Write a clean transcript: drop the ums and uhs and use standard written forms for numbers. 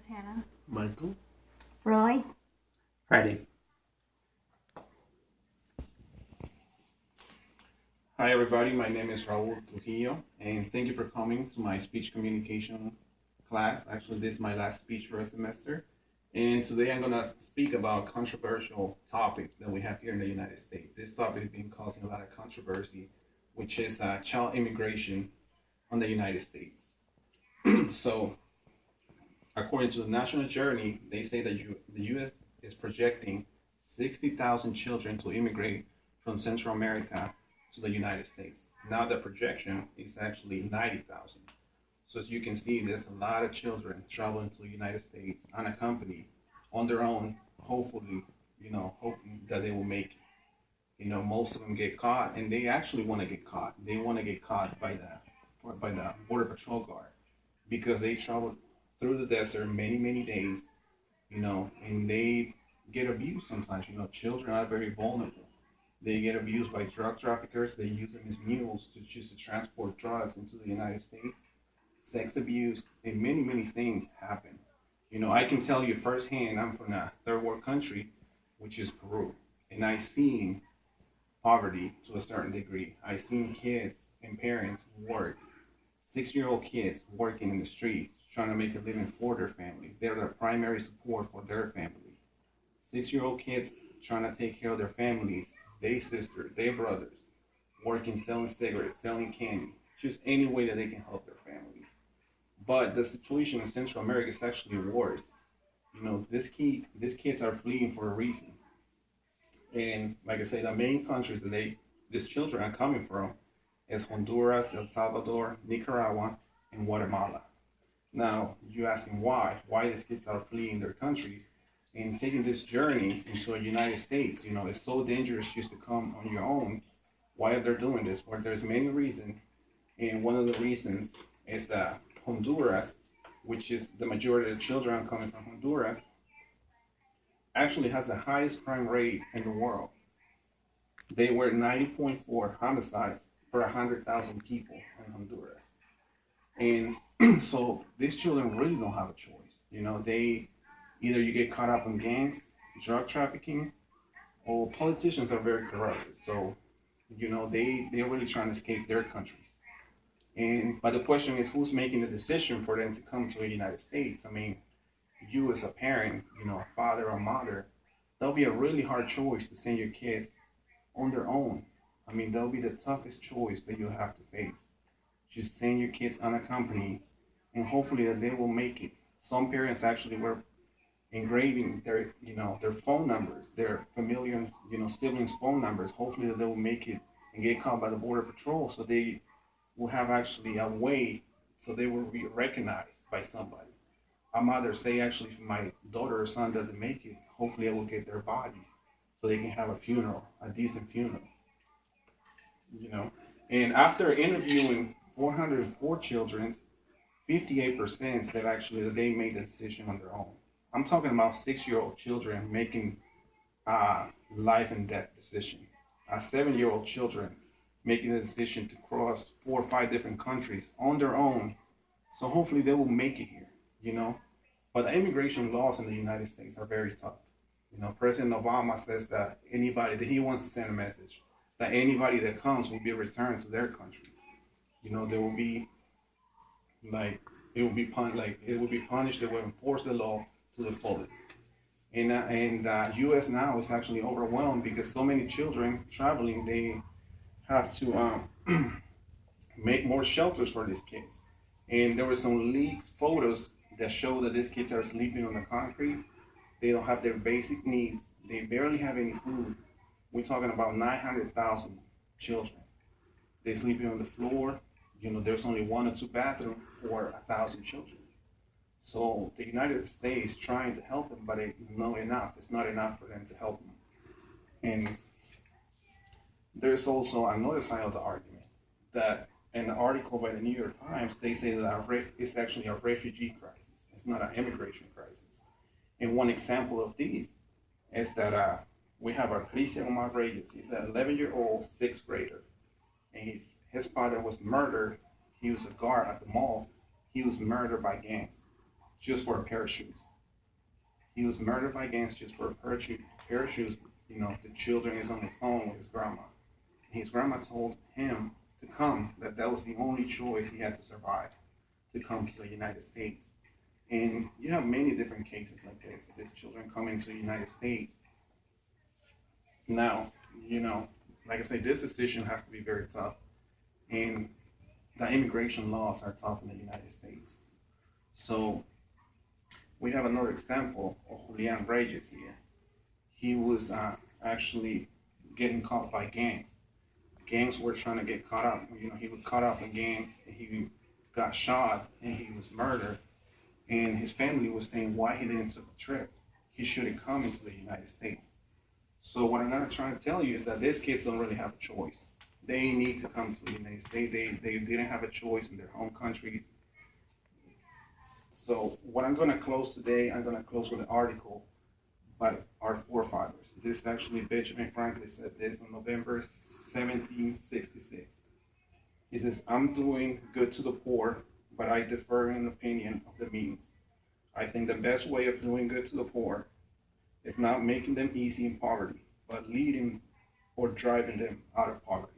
is Hannah. Michael. Roy. Friday. Hi everybody, my name is Raul Trujillo, and thank you for coming to my speech communication class. Actually, this is my last speech for a semester, and today I'm going to speak about a controversial topic that we have here in the United States. This topic has been causing a lot of controversy, which is child immigration on the United States. So, according to the National Journey, they say that the U.S. is projecting 60,000 children to immigrate from Central America to the United States. Now the projection is actually 90,000. So as you can see, there's a lot of children traveling to the United States unaccompanied on their own. Hopefully, hopefully that they will make it. Most of them get caught, and they actually want to get caught. They want to get caught by the Border Patrol guard because they travel through the desert many days, and they get abused sometimes. Children are very vulnerable. They get abused by drug traffickers. They use them as mules to transport drugs into the United States. Sex abuse and many things happen. I can tell you firsthand, I'm from a third world country, which is Peru, and I've seen poverty to a certain degree. I've seen kids and parents work, 6-year-old kids working in the streets, trying to make a living for their family. They're the primary support for their family. 6-year-old kids trying to take care of their families, their sisters, their brothers, working, selling cigarettes, selling candy, just any way that they can help their families. But the situation in Central America is actually worse. These kids are fleeing for a reason. And like I say, the main countries that these children are coming from is Honduras, El Salvador, Nicaragua, and Guatemala. Now, you're asking why these kids are fleeing their countries and taking this journey into the United States. It's so dangerous just to come on your own. Why are they doing this? Well, there's many reasons, and one of the reasons is that Honduras, which is the majority of the children coming from Honduras, actually has the highest crime rate in the world. They were 90.4 homicides per 100,000 people in Honduras. And so these children really don't have a choice. They either you get caught up in gangs, drug trafficking, or politicians are very corrupt. So, they're really trying to escape their countries. But the question is, who's making the decision for them to come to the United States? I mean, you as a parent, a father or mother, that'll be a really hard choice to send your kids on their own. I mean, that'll be the toughest choice that you'll have to face. Just send your kids unaccompanied, and hopefully that they will make it. Some parents actually were engraving their phone numbers, their familiar, siblings' phone numbers. Hopefully that they will make it and get caught by the Border Patrol, so they will have actually a way, so they will be recognized by somebody. A mother say, actually, if my daughter or son doesn't make it, hopefully I will get their bodies so they can have a funeral, a decent funeral. And after interviewing 404 children, 58% said actually that they made the decision on their own. I'm talking about 6-year-old children making a life and death decision. 7-year-old children making the decision to cross 4 or 5 different countries on their own. So hopefully they will make it here, But the immigration laws in the United States are very tough. President Obama says that he wants to send a message that anybody that comes will be returned to their country. There will be it will be punished. They will enforce the law to the fullest. And U.S. now is actually overwhelmed because so many children traveling, they have to make more shelters for these kids. And there were some leaked photos that show that these kids are sleeping on the concrete. They don't have their basic needs. They barely have any food. We're talking about 900,000 children. They're sleeping on the floor. There's only 1 or 2 bathrooms for 1,000 children. So the United States trying to help them, but it's not enough. It's not enough for them to help them. And there's also another side of the argument that in an article by the New York Times, they say that it's actually a refugee crisis. It's not an immigration crisis. And one example of these is that we have Cristian Omar Reyes. He's an 11-year-old 6th grader. And his father was murdered. He was a guard at the mall. He was murdered by gangs. just for a pair of shoes. He was murdered by gangs just for a pair of shoes. You know, the children is on his own with his grandma. His grandma told him to come, that was the only choice he had to survive, to come to the United States. And you have many different cases like this. These children coming to the United States. Now, you know, like I say, this decision has to be very tough. And the immigration laws are tough in the United States. So we have another example of Julian Reyes here. He was actually getting caught by gangs. Gangs were trying to get caught up. You know, he was caught up in gangs, and he got shot, and he was murdered. And his family was saying why he didn't take the trip. He shouldn't come into the United States. So what I'm gonna try to tell you is that these kids don't really have a choice. They need to come to the United States. They didn't have a choice in their home countries. So what I'm gonna close today, I'm gonna close with an article by our forefathers. This actually, Benjamin Franklin said this on November 1766. He says, "I'm doing good to the poor, but I differ in opinion of the means. I think the best way of doing good to the poor is not making them easy in poverty, but leading or driving them out of poverty."